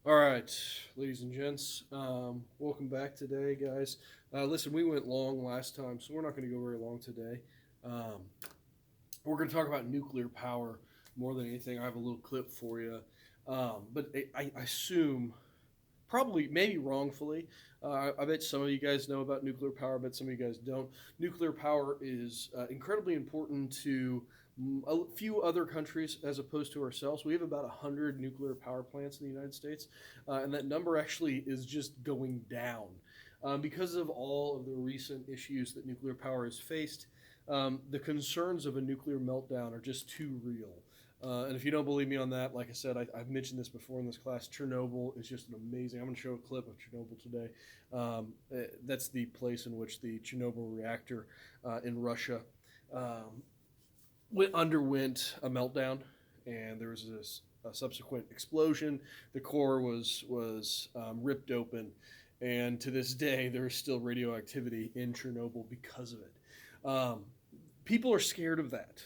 All right, ladies and gents, welcome back today, guys. Listen, we went long last time, so we're not going to go very long today. Um, we're going to talk about nuclear power more than anything. I have a little clip for you, but I assume, probably, maybe wrongfully, I bet some of you guys know about nuclear power, but some of you guys don't. Nuclear power is incredibly important to a few other countries as opposed to ourselves. We have about 100 nuclear power plants in the United States, and that number actually is just going down because of all of the recent issues that nuclear power has faced. The concerns of a nuclear meltdown are just too real. And if you don't believe me on that, like I said, I've mentioned this before in this class. Chernobyl is just an amazing. I'm going to show a clip of Chernobyl today. That's the place in which the Chernobyl reactor in Russia um, underwent a meltdown, and there was a subsequent explosion. The core was ripped open, and to this day there is still radioactivity in Chernobyl because of it. People are scared of that,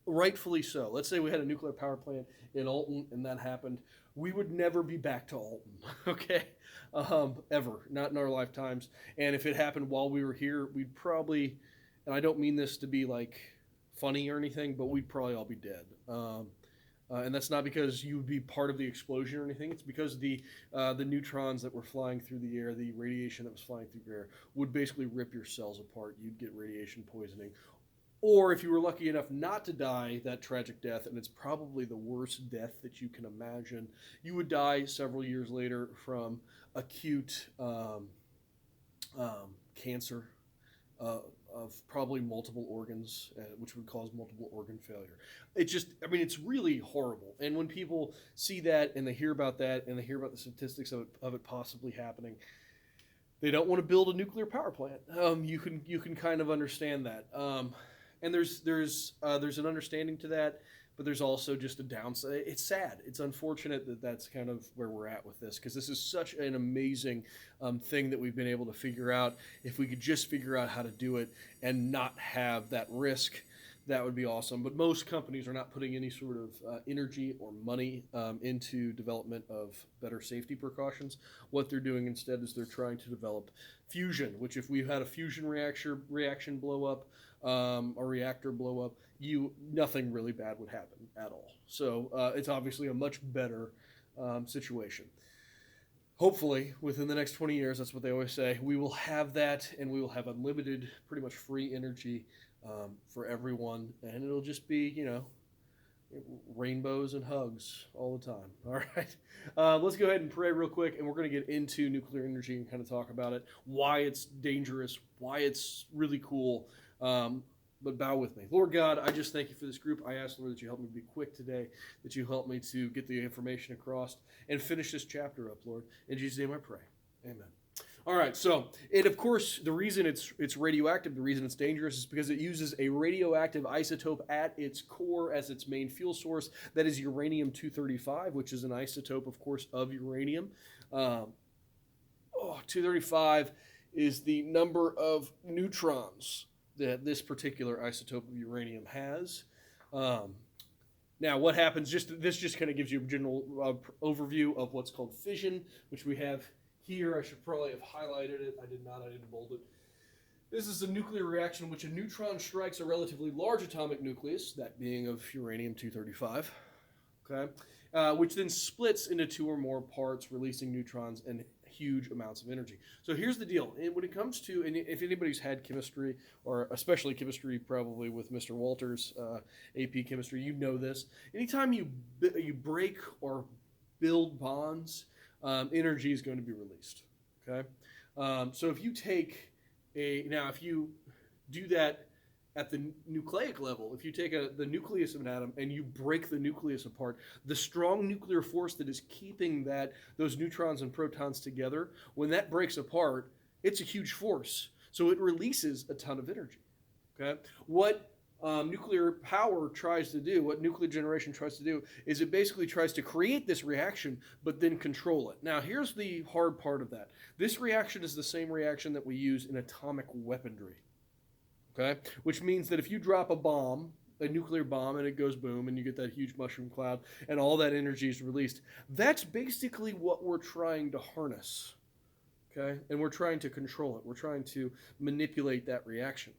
rightfully so. Let's say we had a nuclear power plant in Alton and that happened. We would never be back to Alton, okay? Ever, not in our lifetimes. And if it happened while we were here, we'd probably, and I don't mean this to be like funny or anything, but we'd probably all be dead. And that's not because you would be part of the explosion or anything. It's because the neutrons that were flying through the air, the radiation that was flying through the air, would basically rip your cells apart. You'd get radiation poisoning, or if you were lucky enough not to die that tragic death, and it's probably the worst death that you can imagine, you would die several years later from acute cancer uh, of probably multiple organs, which would cause multiple organ failure. It just, I mean, it's really horrible. And when people see that and they hear about that and they hear about the statistics of it possibly happening, they don't want to build a nuclear power plant. You can kind of understand that. And there's an understanding to that, but there's also just a downside. It's sad. It's unfortunate that that's kind of where we're at with this, because this is such an amazing thing that we've been able to figure out. If we could just figure out how to do it and not have that risk, that would be awesome. But most companies are not putting any sort of energy or money into development of better safety precautions. What they're doing instead is they're trying to develop fusion, which if we had a fusion reaction blow up, a reactor blow up, nothing really bad would happen at all. So it's obviously a much better situation. Hopefully, within the next 20 years, that's what they always say, we will have that, and we will have unlimited, pretty much free energy for everyone, and it'll just be, rainbows and hugs all the time. All right. Let's go ahead and pray real quick, and we're going to get into nuclear energy and kind of talk about it, why it's dangerous, why it's really cool. But bow with me. Lord God, I just thank you for this group. I ask, Lord, that you help me be quick today, that you help me to get the information across and finish this chapter up, Lord. In Jesus' name I pray. Amen. All right, so it, of course, the reason it's radioactive, the reason it's dangerous is because it uses a radioactive isotope at its core as its main fuel source. That is uranium 235, which is an isotope, of course, of uranium. 235 is the number of neutrons that this particular isotope of uranium has. Now, what happens? This just kind of gives you a general overview of what's called fission, which we have here. I should probably have highlighted it. I did not. I didn't bold it. This is a nuclear reaction in which a neutron strikes a relatively large atomic nucleus, that being of uranium 235, okay, which then splits into two or more parts, releasing neutrons and huge amounts of energy. So here's the deal. When it comes to, and if anybody's had chemistry, or especially chemistry probably with Mr. Walters, AP chemistry, you know this. Anytime you break or build bonds, energy is going to be released. Okay? So if you take if you do that at the nucleic level, if you take the nucleus of an atom and you break the nucleus apart, the strong nuclear force that is keeping those neutrons and protons together, when that breaks apart, it's a huge force. So it releases a ton of energy. Okay, what nuclear power tries to do, what nuclear generation tries to do, is it basically tries to create this reaction, but then control it. Now, here's the hard part of that. This reaction is the same reaction that we use in atomic weaponry. Okay, which means that if you drop a bomb, a nuclear bomb and it goes boom and you get that huge mushroom cloud and all that energy is released. That's basically what we're trying to harness. Okay? And we're trying to control it. We're trying to manipulate that reaction.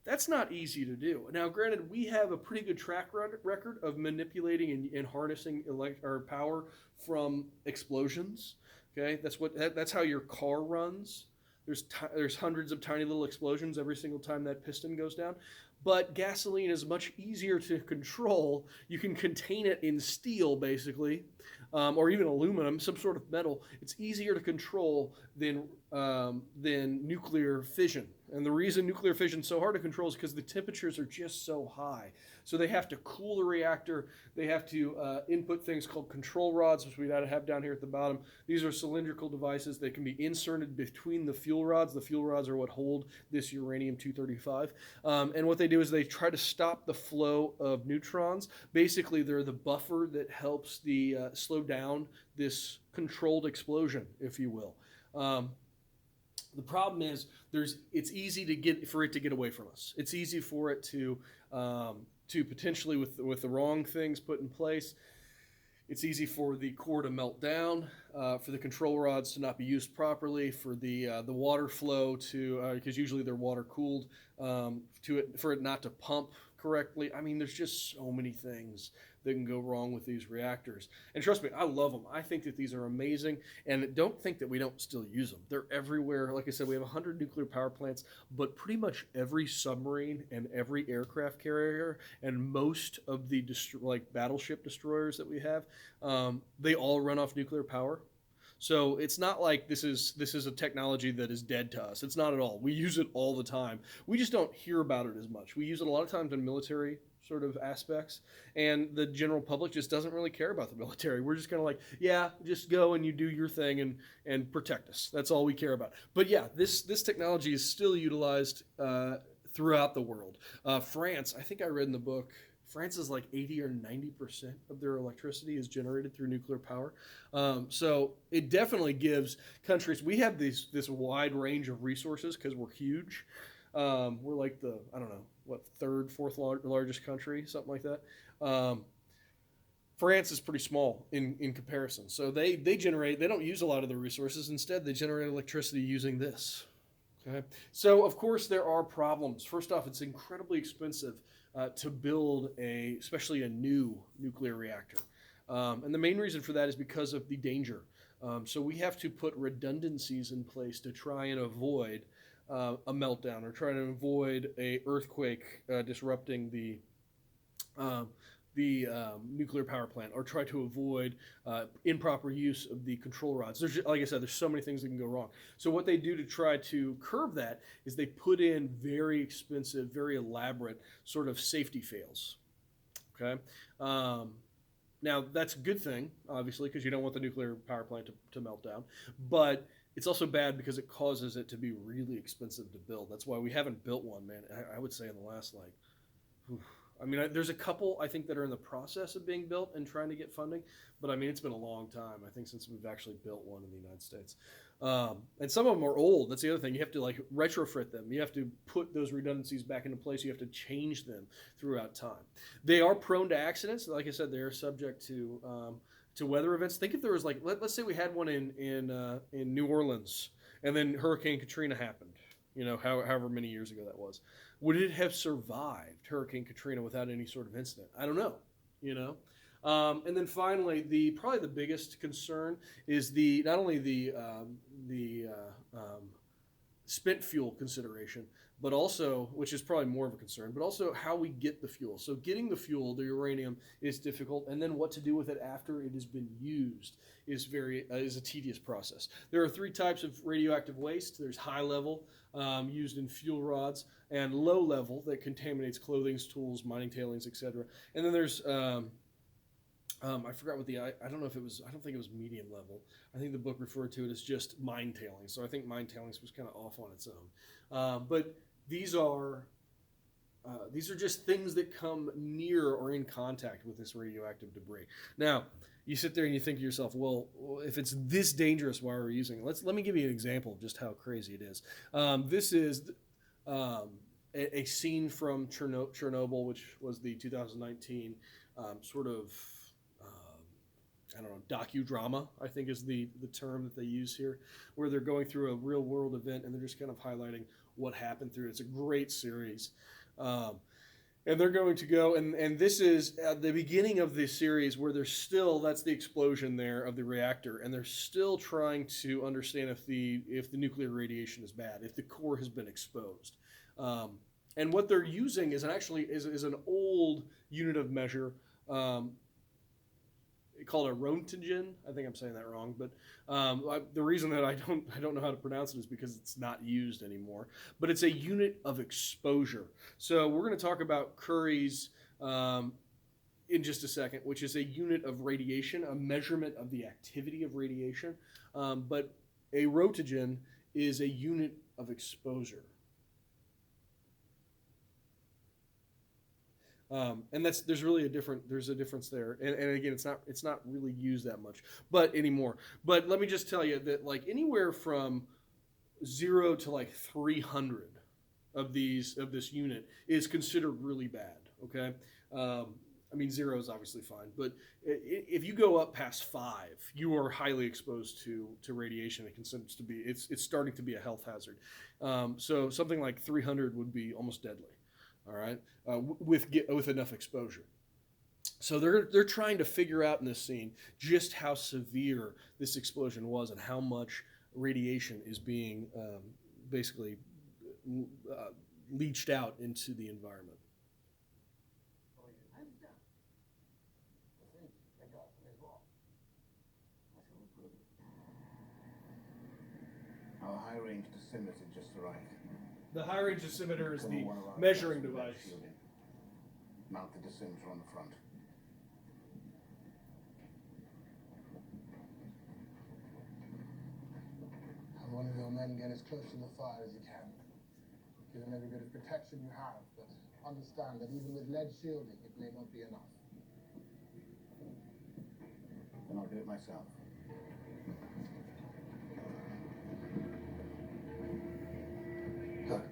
That's not easy to do. Now, granted, we have a pretty good track record of manipulating and harnessing power from explosions. Okay, that's how your car runs. There's hundreds of tiny little explosions every single time that piston goes down. But gasoline is much easier to control. You can contain it in steel, basically, or even aluminum, some sort of metal. It's easier to control than nuclear fission. And the reason nuclear fission is so hard to control is because the temperatures are just so high. So they have to cool the reactor. They have to input things called control rods, which we have down here at the bottom. These are cylindrical devices that can be inserted between the fuel rods. The fuel rods are what hold this uranium-235. And what they do is they try to stop the flow of neutrons. Basically, they're the buffer that helps slow down this controlled explosion, if you will. The problem is it's easy for it to get away from us. It's easy for it to potentially, with the wrong things put in place, it's easy for the core to melt down, for the control rods to not be used properly, for the water flow to, because usually they're water cooled, for it not to pump correctly. I mean, there's just so many things that can go wrong with these reactors. And trust me, I love them. I think that these are amazing, and don't think that we don't still use them. They're everywhere. Like I said, we have 100 nuclear power plants, but pretty much every submarine and every aircraft carrier and most of the battleship destroyers that we have, they all run off nuclear power. So it's not like this is a technology that is dead to us. It's not at all. We use it all the time. We just don't hear about it as much. We use it a lot of times in military sort of aspects, and the general public just doesn't really care about the military. We're just kind of like, yeah, just go and you do your thing and protect us. That's all we care about. But yeah, this technology is still utilized throughout the world. France, I think I read in the book, France is like 80 or 90% of their electricity is generated through nuclear power. So it definitely gives countries, we have this wide range of resources because we're huge. We're like third, fourth largest country, something like that. France is pretty small in comparison. So they don't use a lot of the resources. Instead, they generate electricity using this. Okay. So, of course, there are problems. First off, it's incredibly expensive to build especially a new nuclear reactor. And the main reason for that is because of the danger. So we have to put redundancies in place to try and avoid a meltdown or try to avoid a earthquake disrupting the nuclear power plant, or try to avoid improper use of the control rods. Like I said, there's so many things that can go wrong. So what they do to try to curb that is they put in very expensive, very elaborate sort of safety fails. Okay. Now that's a good thing, obviously, because you don't want the nuclear power plant to melt down, but it's also bad because it causes it to be really expensive to build. That's why we haven't built one, man. I would say in the last there's a couple I think that are in the process of being built and trying to get funding, but I mean it's been a long time, I think, since we've actually built one in the United States. And some of them are old. That's the other thing. You have to retrofit them. You have to put those redundancies back into place. You have to change them throughout time. They are prone to accidents. Like I said, they are subject to weather events. Think if there was let's say we had one in New Orleans, and then Hurricane Katrina happened. However many years ago that was. Would it have survived Hurricane Katrina without any sort of incident? I don't know. And then finally, probably the biggest concern is not only the spent fuel consideration, but also, which is probably more of a concern, but also how we get the fuel. So getting the fuel, the uranium, is difficult, and then what to do with it after it has been used is a tedious process. There are 3 types of radioactive waste. There's high level, used in fuel rods, and low level that contaminates clothing, tools, mining tailings, etc. And then there's I forgot what I don't think it was medium level. I think the book referred to it as just mine tailings. So I think mine tailings was kind of off on its own. But these are just things that come near or in contact with this radioactive debris. Now, you sit there and you think to yourself, well, if it's this dangerous, why are we using it? Let me give you an example of just how crazy it is. This is a scene from Chernobyl, which was the 2019 sort of I don't know, docudrama, I think is the term that they use here, where they're going through a real world event and they're just kind of highlighting what happened through it. It's a great series. Um, and they're going to go, and this is at the beginning of the series where they're still, that's the explosion there of the reactor, and they're still trying to understand if the nuclear radiation is bad, if the core has been exposed. Um, and what they're using is is an old unit of measure called a Roentgen. I think I'm saying that wrong, but the reason that I don't know how to pronounce it is because it's not used anymore. But it's a unit of exposure. So we're going to talk about Curie's in just a second, which is a unit of radiation, a measurement of the activity of radiation. But a Roentgen is a unit of exposure. And there's really there's a difference there, and again, it's not really used that much, but anymore. But let me just tell you that like anywhere from 0 to like 300 of this unit is considered really bad. Okay, I mean 0 is obviously fine, but if you go up past 5, you are highly exposed to radiation. It considers to be it's starting to be a health hazard. So something like 300 would be almost deadly. All right, with enough exposure. So they're trying to figure out in this scene just how severe this explosion was and how much radiation is being basically leached out into the environment. Our high-range dosimeter just arrived. The high-range dosimeter is the measuring device. Mount the dosimeter on the front. Have one of your men get as close to the fire as you can. Give them every bit of protection you have, but understand that even with lead shielding, it may not be enough. Then I'll do it myself. Look.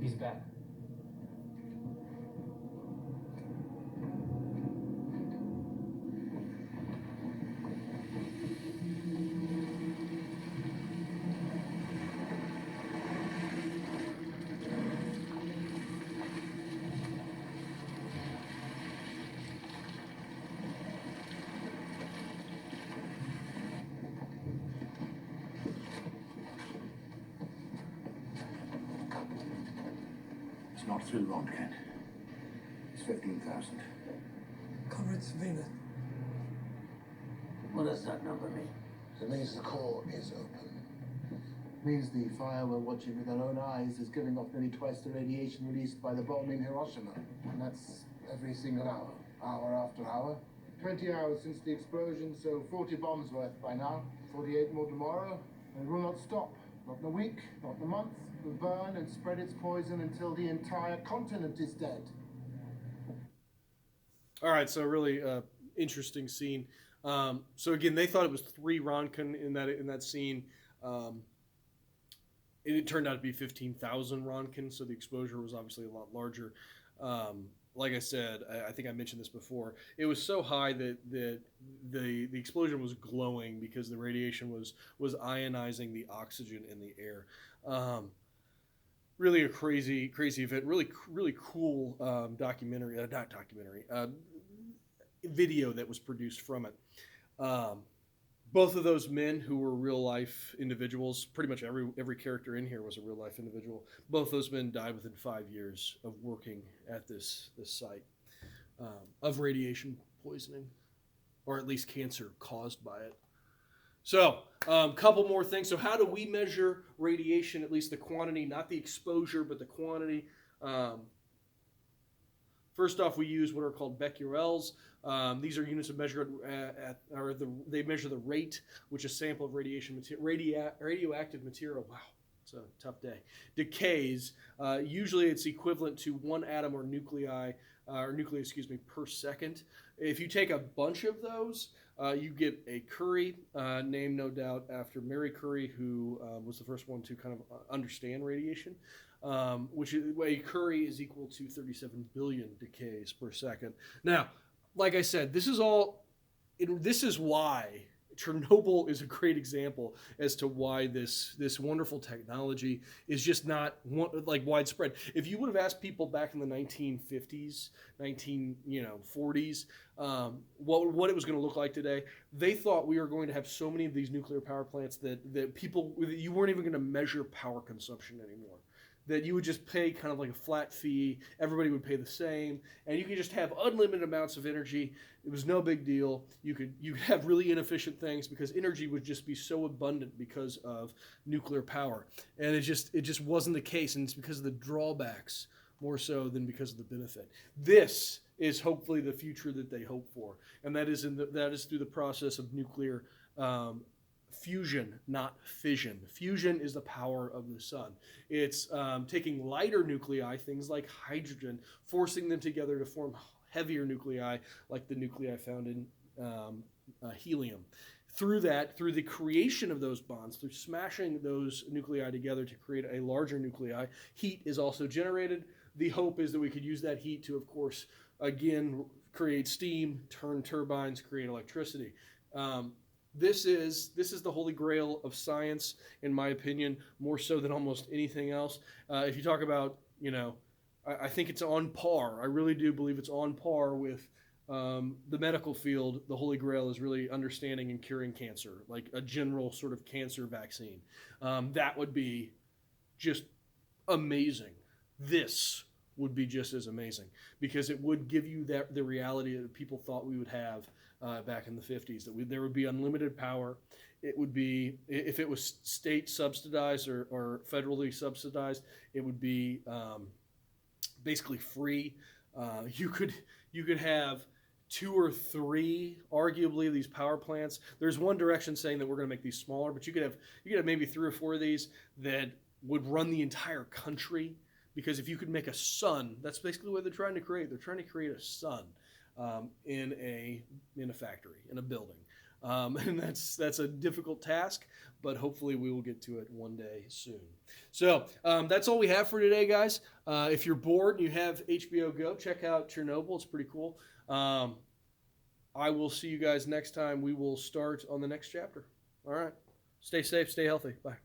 He's back. It's not through, Roentgen. It's 15,000. Comrade Savina. What does that number mean? It means the core is open. Means the fire we're watching with our own eyes is giving off nearly twice the radiation released by the bomb in Hiroshima. And that's every single hour, hour after hour. 20 hours since the explosion, so 40 bombs worth by now. 48 more tomorrow, and it will not stop. Not in a week, not in a month. It will burn and spread its poison until the entire continent is dead. All right, so really interesting scene. So again, they thought it was 3 Ronkin in that scene. It turned out to be 15,000 Ronkin, so the exposure was obviously a lot larger. Like I said, I think I mentioned this before. It was so high that the explosion was glowing because the radiation was ionizing the oxygen in the air. Really a crazy event. Really cool video that was produced from it. Both of those men who were real life individuals, pretty much every character in here was a real life individual. Both those men died within 5 years of working at this site of radiation poisoning, or at least cancer caused by it. So, couple more things. So, how do we measure radiation? At least the quantity, not the exposure, but the quantity. First off, we use what are called becquerels. These are units of measure they measure the rate which a sample of radioactive material. Wow, it's a tough day. Decays. Usually, it's equivalent to 1 atom or nucleus per second. If you take a bunch of those, you get a Curie, named no doubt after Mary Curie, who was the first one to kind of understand radiation. Which is, a Curie is equal to 37 billion decays per second. Now, like I said, this is why Chernobyl is a great example as to why this wonderful technology is just not widespread. If you would have asked people back in the 1950s, 1940s, what it was going to look like today, they thought we were going to have so many of these nuclear power plants that you weren't even going to measure power consumption anymore. That you would just pay kind of like a flat fee, everybody would pay the same, and you could just have unlimited amounts of energy. It was no big deal. You could have really inefficient things because energy would just be so abundant because of nuclear power. And it just wasn't the case, and it's because of the drawbacks more so than because of the benefit. This is hopefully the future that they hope for, and that is through the process of nuclear fusion, not fission. Fusion is the power of the sun. It's taking lighter nuclei, things like hydrogen, forcing them together to form heavier nuclei, like the nuclei found in helium. Through the creation of those bonds, through smashing those nuclei together to create a larger nuclei, heat is also generated. The hope is that we could use that heat to, of course, again, create steam, turn turbines, create electricity. This is the holy grail of science, in my opinion, more so than almost anything else. If you talk about, I think it's on par. I really do believe it's on par with the medical field. The holy grail is really understanding and curing cancer, like a general sort of cancer vaccine. That would be just amazing. This would be just as amazing because it would give you the reality that people thought we would have back in the 50s, that there would be unlimited power. It would be, if it was state subsidized or federally subsidized, it would be basically free. You could have 2 or 3, arguably, of these power plants. There's one direction saying that we're going to make these smaller, but you could have maybe 3 or 4 of these that would run the entire country. Because if you could make a sun, that's basically what they're trying to create. They're trying to create a sun in a factory, in a building. And that's a difficult task, but hopefully we will get to it one day soon. So that's all we have for today, guys. If you're bored and you have HBO Go, check out Chernobyl. It's pretty cool. I will see you guys next time. We will start on the next chapter. All right. Stay safe. Stay healthy. Bye.